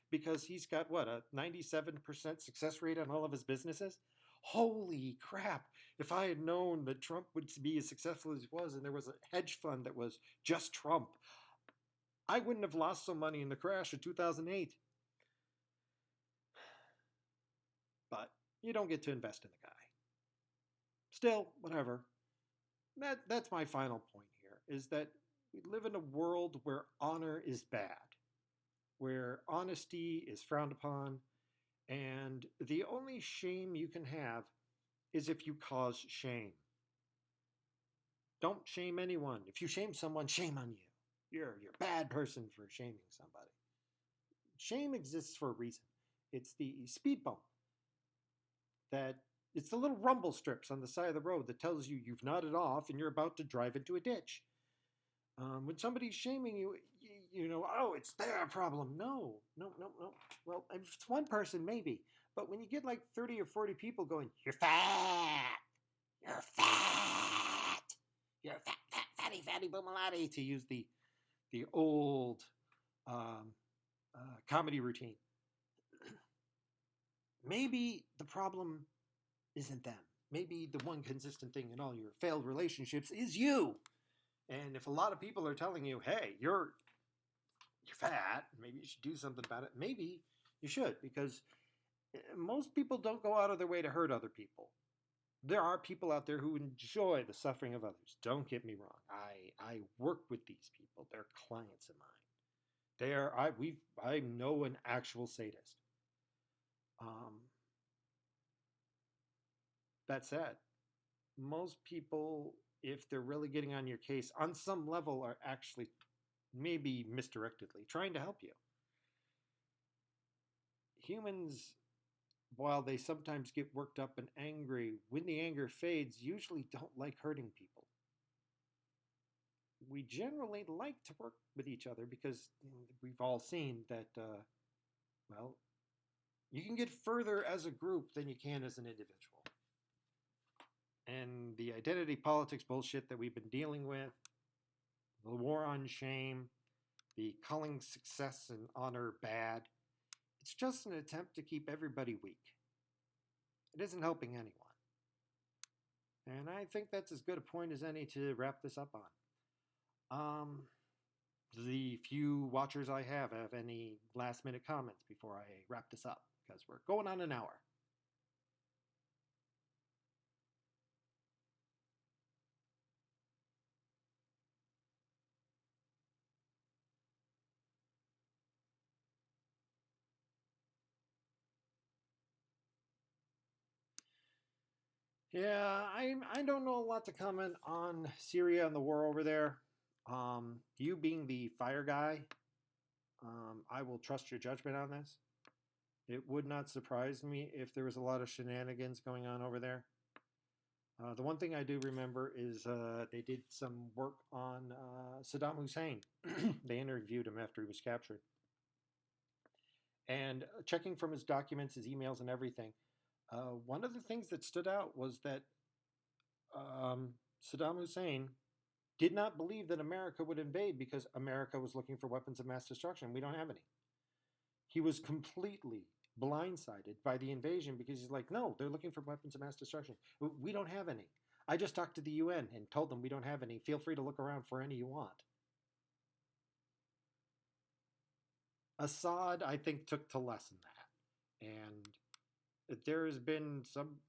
because he's got, what, a 97% success rate on all of his businesses? Holy crap. If I had known that Trump would be as successful as he was and there was a hedge fund that was just Trump, I wouldn't have lost some money in the crash of 2008. But you don't get to invest in the guy. Still, whatever. That's my final point here, is that we live in a world where honor is bad, where honesty is frowned upon, and the only shame you can have is if you cause shame. Don't shame anyone. If you shame someone, shame on you. You're a bad person for shaming somebody. Shame exists for a reason. It's the speed bump. It's the little rumble strips on the side of the road that tells you you've nodded off and you're about to drive into a ditch. When somebody's shaming you, you know, oh, it's their problem. No. Well, if it's one person, maybe. But when you get like 30 or 40 people going, you're fat, you're fat, you're fat, fatty, boomalati, to use the old comedy routine. Maybe the problem isn't them. Maybe the one consistent thing in all your failed relationships is you. And if a lot of people are telling you, hey, you're fat, maybe you should do something about it, maybe you should, because most people don't go out of their way to hurt other people. There are people out there who enjoy the suffering of others. Don't get me wrong. I work with these people. They're clients of mine. I know an actual sadist. That said, most people, if they're really getting on your case, on some level are actually, maybe misdirectedly, trying to help you. Humans, while they sometimes get worked up and angry, when the anger fades, usually don't like hurting people. We generally like to work with each other because we've all seen that, well, you can get further as a group than you can as an individual. And the identity politics bullshit that we've been dealing with, the war on shame, the calling success and honor bad, it's just an attempt to keep everybody weak. It isn't helping anyone. And I think that's as good a point as any to wrap this up on. The few watchers I have any last minute comments before I wrap this up, because we're going on an hour. Yeah, I don't know a lot to comment on Syria and the war over there. You being the fire guy, I will trust your judgment on this. It would not surprise me if there was a lot of shenanigans going on over there. The one thing I do remember is they did some work on Saddam Hussein. They interviewed him after he was captured. And checking from his documents, his emails, and everything, one of the things that stood out was that Saddam Hussein did not believe that America would invade because America was looking for weapons of mass destruction. We don't have any. He was completely blindsided by the invasion because he's like, no, they're looking for weapons of mass destruction. We don't have any. I just talked to the UN and told them we don't have any. Feel free to look around for any you want. Assad, I think, took to lessen that. And there has been some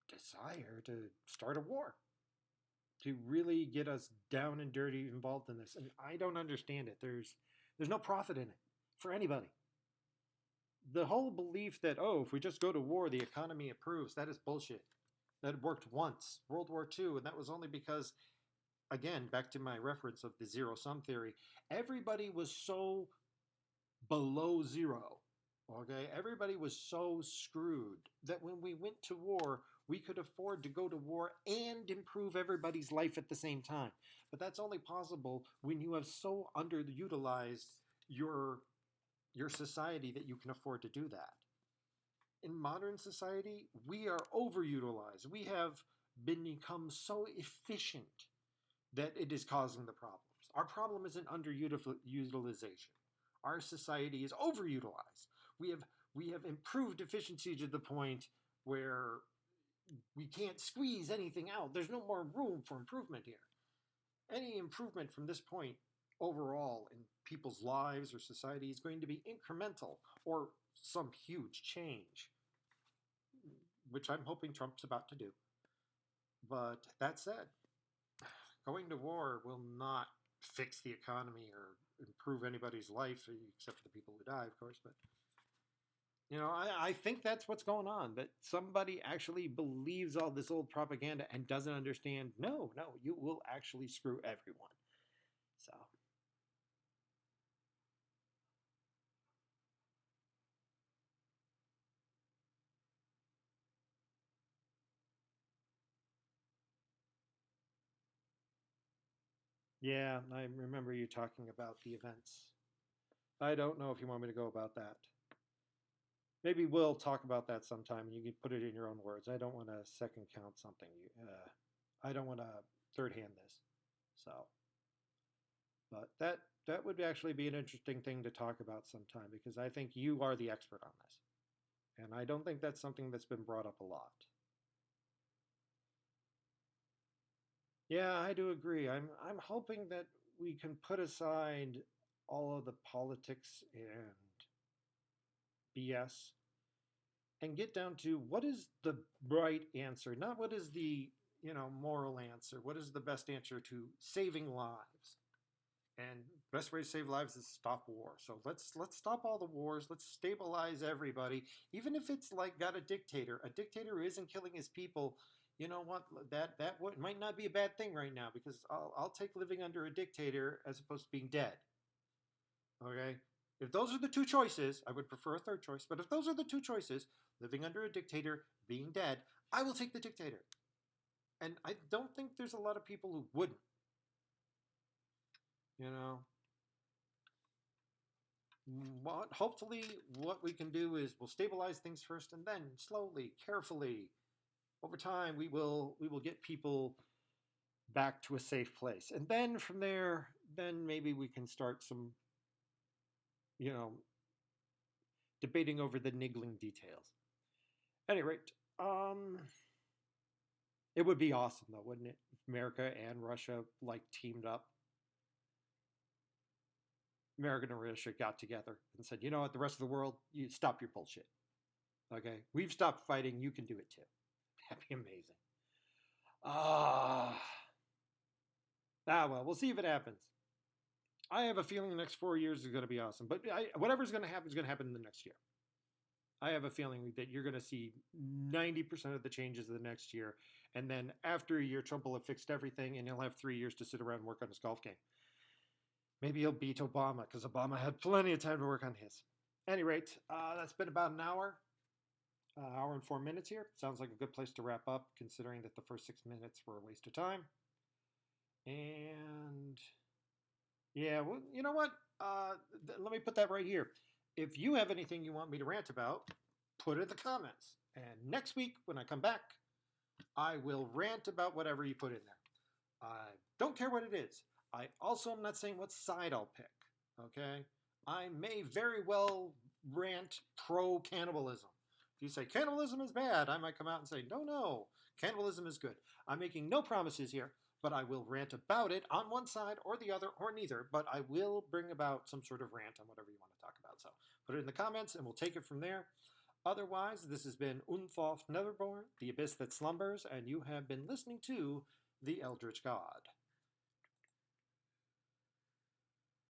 desire to start a war, to really get us down and dirty involved in this. And I don't understand it. There's no profit in it for anybody. The whole belief that, oh, if we just go to war, the economy improves, that is bullshit. That worked once, World War II, and that was only because, again, back to my reference of the zero-sum theory, everybody was so below zero, okay? Everybody was so screwed that when we went to war, we could afford to go to war and improve everybody's life at the same time. But that's only possible when you have so underutilized your society that you can afford to do that. In modern society, we are overutilized. We have become so efficient that it is causing the problems. Our problem isn't underutilization. Our society is overutilized. We have improved efficiency to the point where we can't squeeze anything out. There's no more room for improvement here. Any improvement from this point overall in people's lives or society is going to be incremental or some huge change, which I'm hoping Trump's about to do. But that said, going to war will not fix the economy or improve anybody's life, except for the people who die, of course. But, I think that's what's going on, that somebody actually believes all this old propaganda and doesn't understand, no, you will actually screw everyone. So... Yeah, I remember you talking about the events. I don't know if you want me to go about that. Maybe we'll talk about that sometime and you can put it in your own words. I don't want to second count something. I don't want to third hand this. So, but that would actually be an interesting thing to talk about sometime because I think you are the expert on this. And I don't think that's something that's been brought up a lot. Yeah, I do agree. I'm hoping that we can put aside all of the politics and BS and get down to what is the right answer, not what is the moral answer. What is the best answer to saving lives? And best way to save lives is stop war. So let's stop all the wars. Let's stabilize everybody, even if it's like got a dictator. A dictator who isn't killing his people. You know what? That might not be a bad thing right now because I'll take living under a dictator as opposed to being dead. Okay. If those are the two choices, I would prefer a third choice. But if those are the two choices, living under a dictator, being dead, I will take the dictator. And I don't think there's a lot of people who wouldn't. Hopefully what we can do is we'll stabilize things first and then slowly, carefully, over time, we will get people back to a safe place. And then from there, then maybe we can start some, debating over the niggling details. At any rate, it would be awesome though, wouldn't it? If America and Russia teamed up. America and Russia got together and said, you know what, the rest of the world, you stop your bullshit. Okay? We've stopped fighting. You can do it too. That'd be amazing. Well, we'll see if it happens. I have a feeling the next 4 years is going to be awesome. But whatever's going to happen is going to happen in the next year. I have a feeling that you're going to see 90% of the changes of the next year. And then after a year, Trump will have fixed everything and he'll have 3 years to sit around and work on his golf game. Maybe he'll beat Obama because Obama had plenty of time to work on his. At any rate, that's been about an hour. Hour and 4 minutes here. Sounds like a good place to wrap up, considering that the first 6 minutes were a waste of time. And yeah, well, you know what? Let me put that right here. If you have anything you want me to rant about, put it in the comments. And next week, when I come back, I will rant about whatever you put in there. I don't care what it is. I also am not saying what side I'll pick. Okay? I may very well rant pro-cannibalism. If you say cannibalism is bad, I might come out and say, no, cannibalism is good. I'm making no promises here, but I will rant about it on one side or the other or neither, but I will bring about some sort of rant on whatever you want to talk about. So put it in the comments and we'll take it from there. Otherwise, this has been Unthoth Netherborn, the Abyss That Slumbers, and you have been listening to The Eldritch God.